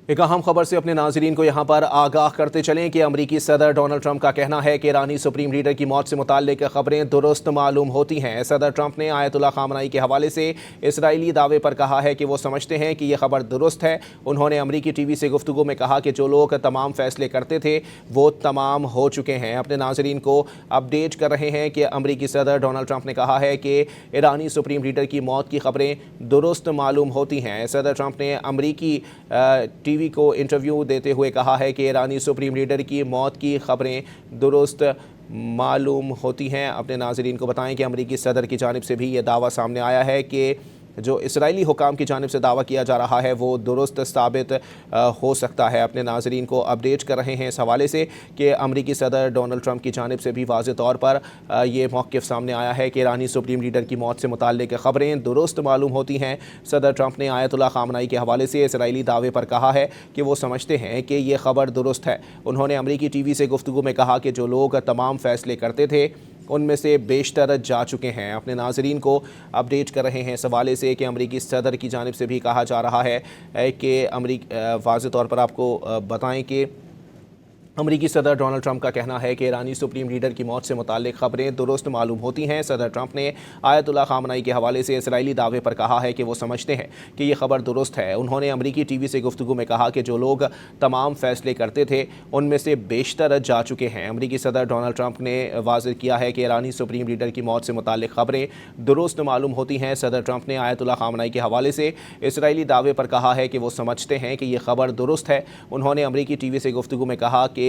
एक अहम खबर से अपने नाजरीन को यहाँ पर आगाह करते चलें कि अमरीकी सदर डोनाल्ड ट्रंप का कहना है कि ईरानी सुप्रीम लीडर की मौत से मुताल्लिक खबरें दुरुस्त मालूम होती हैं। सदर ट्रंप ने आयतुल्लाह खामनाई के हवाले से इसराइली दावे पर कहा है कि वो समझते हैं कि यह खबर दुरुस्त है। उन्होंने अमरीकी टीवी से गुफ्तगू में कहा कि जो लोग तमाम फैसले करते थे वो तमाम हो चुके हैं। अपने नाजरीन को अपडेट कर रहे हैं कि अमरीकी सदर डोनाल्ड ट्रंप ने कहा है कि ईरानी सुप्रीम लीडर की मौत की खबरें दुरुस्त मालूम होती हैं। सदर ट्रंप ने अमरीकी टीवी को इंटरव्यू देते हुए कहा है कि ईरानी सुप्रीम लीडर की मौत की खबरें दुरुस्त मालूम होती हैं। अपने नाजरीन को बताएं कि अमरीकी सदर की जानिब से भी ये दावा सामने आया है कि जो इसराइली हुकाम की जानिब से दावा किया जा रहा है वो दुरुस्त साबित हो सकता है। अपने नाजरीन को अपडेट कर रहे हैं इस हवाले से कि अमरीकी सदर डोनाल्ड ट्रंप की जानिब से भी वाज़ेह तौर पर ये मौक़िफ़ सामने आया है कि ईरानी सुप्रीम लीडर की मौत से मुताल्लिक़ ख़बरें दुरुस्त मालूम होती हैं। सदर ट्रंप ने आयतुल्लाह खामनाई के हवाले से इसराइली दावे पर कहा है कि वो समझते हैं कि ये खबर दुरुस्त है। उन्होंने अमरीकी टीवी से गुफ्तगू में कहा कि जो लोग तमाम फ़ैसले करते थे उनमें से बेशतर जा चुके हैं। अपने नाजरीन को अपडेट कर रहे हैं इस हवाले से कि अमरीकी सदर की जानिब से भी कहा जा रहा है कि वाज़ेह तौर पर आपको बताएं कि अमरीकी सदर डोनाल्ड ट्रंप का कहना है कि ईरानी सुप्रीम लीडर की मौत से मुताल्लिक़ खबरें दुरुस्त मालूम होती हैं। सदर ट्रंप ने आयतुल्लाह खामनाई के हवाले से इसराइली दावे पर कहा है कि वो समझते हैं कि ये खबर दुरुस्त है। उन्होंने अमरीकी टीवी से गुफ्तगू में कहा कि जो लोग तमाम फैसले करते थे उनमें से बेशतर जा चुके हैं। अमरीकी सदर डोनाल्ड ट्रंप ने वाज़ेह किया है कि ईरानी सुप्रीम लीडर की मौत से मुताल्लिक़ खबरें दुरुस्त मालूम होती हैं। सदर ट्रंप ने आयतुल्लाह खामनाई के हवाले से इसराइली दावे पर कहा है कि वो समझते हैं कि ये खबर दुरुस्त है। उन्होंने अमरीकी टीवी से गुफ्तगू में कहा कि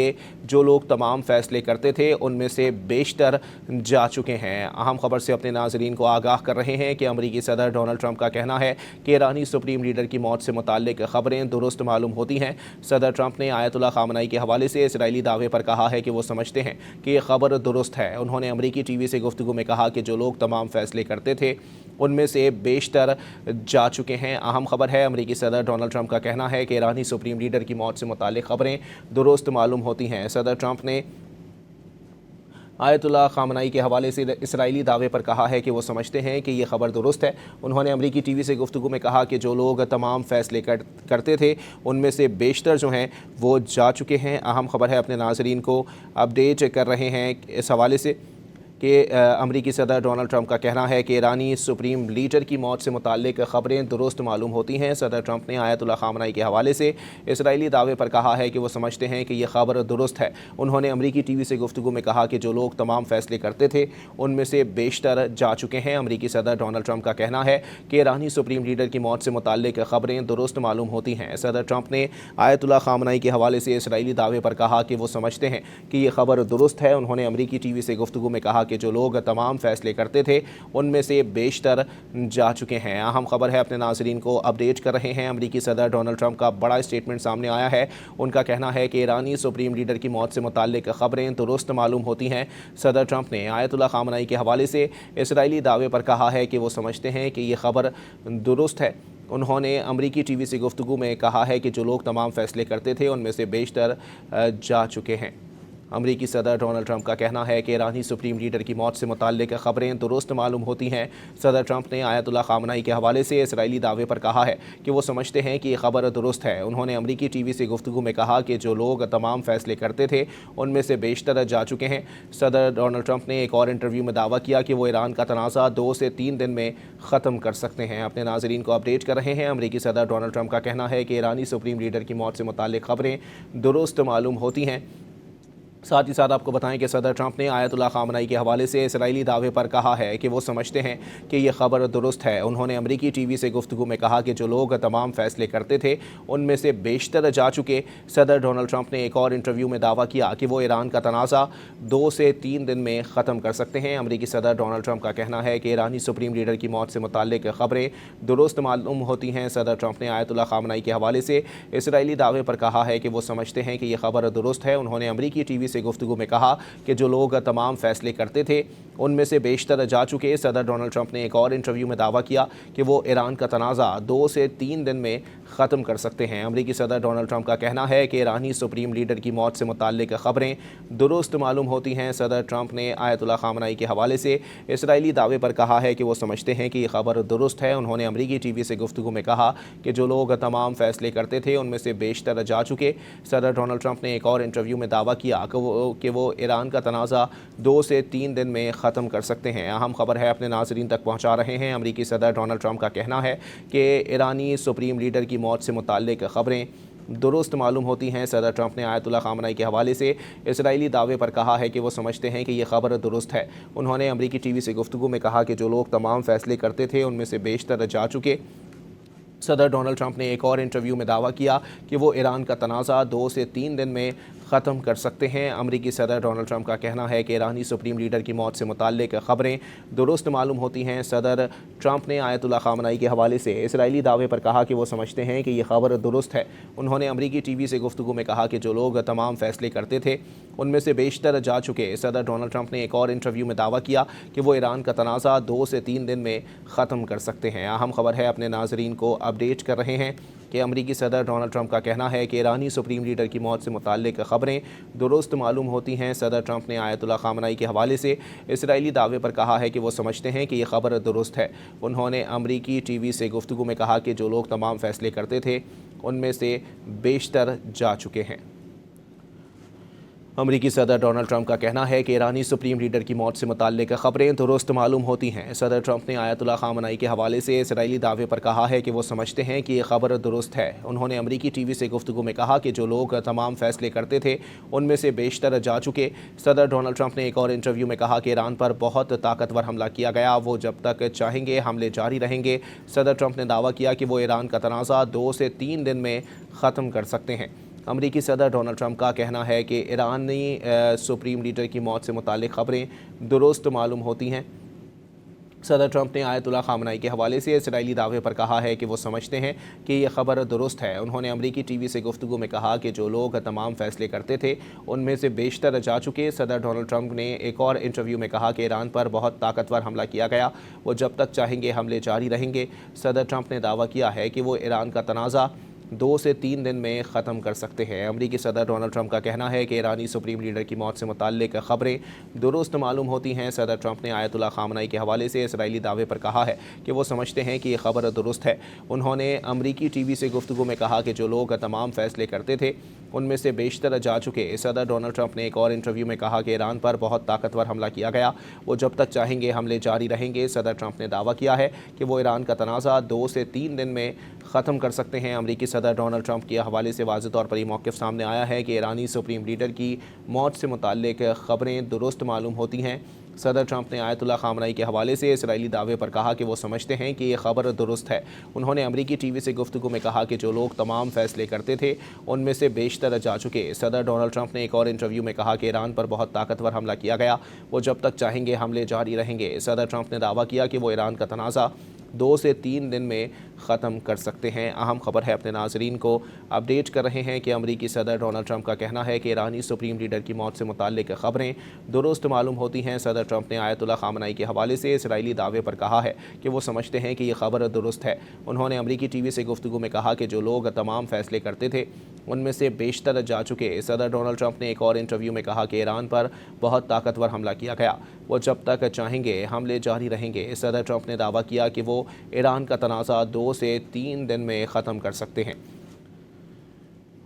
जो लोग तमाम फैसले करते थे उनमें से बेशतर जा चुके हैं। अहम खबर से अपने नाजरीन को आगाह कर रहे हैं कि अमरीकी सदर डोनाल्ड ट्रंप का कहना है कि ईरानी सुप्रीम लीडर की मौत से मुताल्लिक़ खबरें दुरुस्त मालूम होती हैं। सदर ट्रंप ने आयतुल्लाह खामनाई के हवाले से इसराइली दावे पर कहा है कि वो समझते हैं कि यह खबर दुरुस्त है। उन्होंने अमरीकी टीवी से गुफ्तगू में कहा कि जो लोग तमाम फैसले करते थे उनमें से बेशतर जा चुके हैं। अहम खबर है, अमरीकी सदर डोनाल्ड ट्रंप का कहना है कि ईरानी सुप्रीम लीडर की मौत से मुताल्लिक़ खबरें दुरुस्त मालूम होती हैं। सदर ट्रंप ने आयतुल्लाह खामनाई के हवाले से इसराइली दावे पर कहा है कि वो समझते हैं कि ये खबर दुरुस्त है। उन्होंने अमरीकी टीवी से गुफ्तगू में कहा कि जो लोग तमाम फैसले करते थे उनमें से बेशतर जो हैं वो जा चुके हैं। अहम खबर है, अपने नाजरीन को अपडेट कर रहे हैं इस हवाले से कि अमरीकी सदर डोनाल्ड ट्रंप का कहना है कि ईरानी सुप्रीम लीडर की मौत से मुताल्लिक़ खबरें दुरुस्त मालूम होती हैं। सदर ट्रंप ने आयतुल्लाह खामनाई के हवाले से इसराइली दावे पर कहा है कि वो समझते हैं कि यह खबर दुरुस्त है। उन्होंने अमरीकी टीवी से गुफ्तगू में कहा कि जो लोग तमाम फैसले करते थे उनमें से बेशतर जा चुके हैं। अमरीकी सदर डोनाल्ड ट्रंप का कहना है कि ईरानी सुप्रीम लीडर की मौत से मुताल्लिक़ खबरें दुरुस्त मालूम होती हैं। सदर ट्रंप ने आयतुल्लाह खामनाई के हवाले से इसराइली दावे पर कहा कि वो समझते हैं कि यह खबर दुरुस्त है। उन्होंने अमरीकी टीवी से गुफ्तगू में कहा कि जो लोग तमाम फैसले करते थे उनमें से बेशतर जा चुके हैं। अहम खबर है, अपने नाजरीन को अपडेट कर रहे हैं। अमरीकी सदर डोनाल्ड ट्रंप का बड़ा स्टेटमेंट सामने आया है। उनका कहना है कि ईरानी सुप्रीम लीडर की मौत से मुताल्लिक़ खबरें दुरुस्त मालूम होती हैं। सदर ट्रंप ने आयतुल्लाह खामनाई के हवाले से इसराइली दावे पर कहा है कि वो समझते हैं कि ये खबर दुरुस्त है। उन्होंने अमरीकी टीवी से गुफ्तगू में कहा है कि जो लोग तमाम फैसले करते थे उनमें से बेशतर जा चुके हैं। अमरीकी सदर डोनाल्ड ट्रंप का कहना है कि ईरानी सुप्रीम लीडर की मौत से मुताल्लिक़ खबरें दुरुस्त मालूम होती हैं। सदर ट्रंप ने आयतुल्लाह खामनाई के हवाले से इसराइली दावे पर कहा है कि वो समझते हैं कि ये खबर दुरुस्त है। उन्होंने अमरीकी टीवी से गुफ्तगू में कहा कि जो लोग तमाम फैसले करते थे उनमें से बेशतर जा चुके हैं। सदर डोनाल्ड ट्रंप ने एक और इंटरव्यू में दावा किया कि वो ईरान का तनाज़ा 2 से 3 दिन में ख़त्म कर सकते हैं। अपने नाजरीन को अपडेट कर रहे हैं। अमरीकी सदर डोनाल्ड ट्रंप का कहना है कि ईरानी सुप्रीम लीडर की मौत से मुताल्लिक़ खबरें दुरुस्त मालूम होती हैं। साथ ही साथ आपको बताएं कि सदर ट्रंप ने आयतुल्लाह खामनाई के हवाले से इसराइली दावे पर कहा है कि वो समझते हैं कि यह खबर दुरुस्त है। उन्होंने अमरीकी टीवी से गुफ्तगू में कहा कि जो लोग तमाम फैसले करते थे उनमें से बेशतर जा चुके। सदर डोनाल्ड ट्रंप ने एक और इंटरव्यू में दावा किया कि वो ईरान का तनाज़ा 2 से 3 दिन में ख़त्म कर सकते हैं। अमरीकी सदर डोनाल्ड ट्रंप का कहना है कि ईरानी सुप्रीम लीडर की मौत से मुताल्लिक़ खबरें दुरुस्त मालूम होती हैं। सदर ट्रंप ने आयतुल्लाह खामनाई के हवाले से इसराइली दावे पर कहा है कि वो समझते हैं कि यह खबर दुरुस्त है। उन्होंने अमरीकी टीवी से गुफ्तगू में कहा कि जो लोग तमाम फैसले करते थे उनमें से बेशतर जा चुके। सदर डोनाल्ड ट्रंप ने एक और इंटरव्यू में दावा किया कि वो ईरान का तनाज़ा 2 से 3 दिन में ख़त्म कर सकते हैं। अमरीकी सदर डोनाल्ड ट्रंप का कहना है कि ईरानी सुप्रीम लीडर की मौत से मुताल्लिक ख़बरें दुरुस्त मालूम होती हैं। सदर ट्रंप ने आयतुल्ला खामनाई के हवाले से इसराइली दावे पर कहा है कि वो समझते हैं कि ये खबर दुरुस्त है। उन्होंने अमरीकी टीवी से गुफ्तगू में कहा कि जो लोग तमाम फैसले करते थे उनमें से बेशतर जा चुके। सदर डोनाल्ड ट्रंप ने एक और इंटरव्यू में दावा किया कि वो ईरान का तनाज़ा 2 से 3 दिन में ख़त्म कर सकते हैं। अहम खबर है अपने नाज़रीन तक पहुँचा रहे हैं। अमरीकी सदर डोनाल्ड ट्रंप का कहना है कि ईरानी सुप्रीम लीडर की मौत से मुताल्लिक ख़बरें दुरुस्त मालूम होती हैं। सदर ट्रंप ने आयतुल्ला खामनाई के हवाले से इसराइली दावे पर कहा है कि वो समझते हैं कि ये खबर दुरुस्त है। उन्होंने अमरीकी टीवी से गुफ्तगू में कहा कि जो लोग तमाम फैसले करते थे उनमें से बेशतर जा चुके। सदर डोनाल्ड ट्रंप ने एक और इंटरव्यू में दावा किया कि वो ईरान का तनाज़ा 2 से 3 दिन में ख़त्म कर सकते हैं। अमरीकी सदर डोनाल्ड ट्रंप का कहना है कि ईरानी सुप्रीम लीडर की मौत से मुताल्लिक ख़बरें दुरुस्त मालूम होती हैं। सदर ट्रंप ने आयतुल्ला खामनाई के हवाले से इसराइली दावे पर कहा कि वो समझते हैं कि ये खबर दुरुस्त है। उन्होंने अमरीकी टीवी से गुफ्तगू में कहा कि जो लोग तमाम फैसले करते थे उनमें से बेशतर जा चुके। सदर डोनाल्ड ट्रंप ने एक और इंटरव्यू में दावा किया कि वो ईरान का तनाज़ा 2 से 3 दिन में ख़त्म कर सकते हैं। अहम खबर है अपने नाजरीन को अपडेट कर रहे हैं कि अमरीकी सदर डोनाल्ड ट्रंप का कहना है कि ईरानी सुप्रीम लीडर की मौत से मुताल्लिक ख़बरें दुरुस्त मालूम होती हैं। सदर ट्रंप ने आयतुल्ला खामनाई के हवाले से इसराइली दावे पर कहा है कि वो समझते हैं कि ये खबर दुरुस्त है। उन्होंने अमरीकी टीवी से गुफ्तगू में कहा कि जो लोग तमाम फैसले करते थे उनमें से बेशतर जा चुके हैं। अमरीकी सदर डोनाल्ड ट्रंप का कहना है कि ईरानी सुप्रीम लीडर की मौत से मुताल्लिक ख़बरें दुरुस्त मालूम होती हैं। सदर ट्रंप ने आयतुल्ला खामनाई के हवाले से इसराइली दावे पर कहा है कि वो समझते हैं कि ये खबर दुरुस्त है। उन्होंने अमरीकी टीवी से गुफ्तगू में कहा कि जो लोग तमाम फैसले करते थे उनमें से बेशतर जा चुके। सदर डोनाल्ड ट्रंप ने एक और इंटरव्यू में कहा कि ईरान पर बहुत ताकतवर हमला किया गया, वो जब तक चाहेंगे हमले जारी रहेंगे। सदर ट्रंप ने दावा किया कि वो ईरान का तनाज़ा 2 से 3 दिन में ख़त्म कर सकते हैं। अमरीकी सदर डोनाल्ड ट्रंप का कहना है कि ईरानी सुप्रीम लीडर की मौत से मुताल्लिक ख़बरें दुरुस्त मालूम होती हैं। सदर ट्रंप ने आयतुल्ला खामनाई के हवाले से इसराइली दावे पर कहा है कि वो समझते हैं कि यह खबर दुरुस्त है। उन्होंने अमरीकी टीवी से गुफ्तगू में कहा कि जो लोग तमाम फैसले करते थे उनमें से बेशतर जा चुके। सदर डोनाल्ड ट्रंप ने एक और इंटरव्यू में कहा कि ईरान पर बहुत ताकतवर हमला किया गया, वो जब तक चाहेंगे हमले जारी रहेंगे। सदर ट्रंप ने दावा किया है कि वो ईरान का तनाज़ा 2 से 3 दिन में ख़त्म कर सकते हैं। अमरीकी सदर डोनाल्ड ट्रंप का कहना है कि ईरानी सुप्रीम लीडर की मौत से मुताल्लिक ख़बरें दुरुस्त मालूम होती हैं। सदर ट्रंप ने आयतुल्ला खामनाई के हवाले से इसराइली दावे पर कहा है कि वो समझते हैं कि ये खबर दुरुस्त है। उन्होंने अमरीकी टीवी से गुफ्तगू में कहा कि जो लोग तमाम फैसले करते थे उनमें से बेशतर जा चुके। सदर डोनाल्ड ट्रंप ने एक और इंटरव्यू में कहा कि ईरान पर बहुत ताकतवर हमला किया गया, वो जब तक चाहेंगे हमले जारी रहेंगे। सदर ट्रंप ने दावा किया है कि वो ईरान का तनाज़ा 2 से 3 दिन में ख़त्म कर सकते हैं। अमरीकी सदर डोनाल्ड ट्रंप के हवाले से वाज़ेह तौर पर ये मौक़िफ़ सामने आया है कि ईरानी सुप्रीम लीडर की मौत से मुताल्लिक ख़बरें दुरुस्त मालूम होती हैं। सदर ट्रंप ने आयतुल्ला खामनाई के हवाले से इसराइली दावे पर कहा कि वो समझते हैं कि ये खबर दुरुस्त है। उन्होंने अमरीकी टीवी से गुफ्तगू में कहा कि जो लोग तमाम फैसले करते थे उनमें से बेशतर जा चुके। सदर डोनाल्ड ट्रंप ने एक और इंटरव्यू में कहा कि ईरान पर बहुत ताकतवर हमला किया गया, वो जब तक चाहेंगे हमले जारी रहेंगे। सदर ट्रंप ने दावा किया कि वो ईरान का तनाज़ा 2 से 3 दिन में ख़त्म कर सकते हैं। अहम खबर है अपने नाजरीन को अपडेट कर रहे हैं कि अमरीकी सदर डोनाल्ड ट्रंप का कहना है कि ईरानी सुप्रीम लीडर की मौत से मुताल्लिक ख़बरें दुरुस्त मालूम होती हैं। सदर ट्रंप ने आयतुल्ला खामनाई के हवाले से इसराइली दावे पर कहा है कि वो समझते हैं कि ये खबर दुरुस्त है। उन्होंने अमरीकी टीवी से गुफ्तगू में कहा कि जो लोग तमाम फैसले करते थे उनमें से बेशतर जा चुके। सदर डोनाल्ड ट्रंप ने एक और इंटरव्यू में कहा कि ईरान पर बहुत ताकतवर हमला किया गया, वो जब तक चाहेंगे हमले जारी रहेंगे। सदर ट्रंप ने दावा किया कि वो ईरान का तनाज़ा 2 से 3 दिन में ख़त्म कर सकते हैं।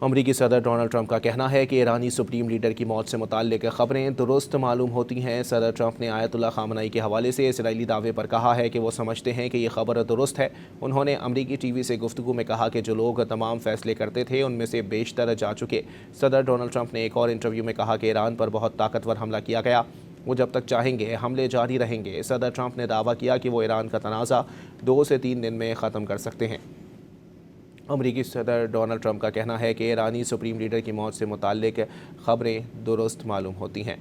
अमरीकी सदर डोनाल्ड ट्रंप का कहना है कि ईरानी सुप्रीम लीडर की मौत से मुताल्लिक ख़बरें दुरुस्त मालूम होती हैं। सदर ट्रंप ने आयतुल्ला खामनाई के हवाले से इसराइली दावे पर कहा है कि वो समझते हैं कि ये खबर दुरुस्त है। उन्होंने अमरीकी टीवी से गुफ्तगू में कहा कि जो लोग तमाम फैसले करते थे उनमें से बेशतर जा चुके। सदर डोनाल्ड ट्रंप ने एक और इंटरव्यू में कहा कि ईरान पर बहुत ताकतवर हमला किया गया, वो जब तक चाहेंगे हमले जारी रहेंगे। सदर ट्रंप ने दावा किया कि वो ईरान का तनाज़ा 2 से 3 दिन में ख़त्म कर सकते हैं। अमरीकी सदर डोनाल्ड ट्रंप का कहना है कि ईरानी सुप्रीम लीडर की मौत से मुताल्लिक ख़बरें दुरुस्त मालूम होती हैं।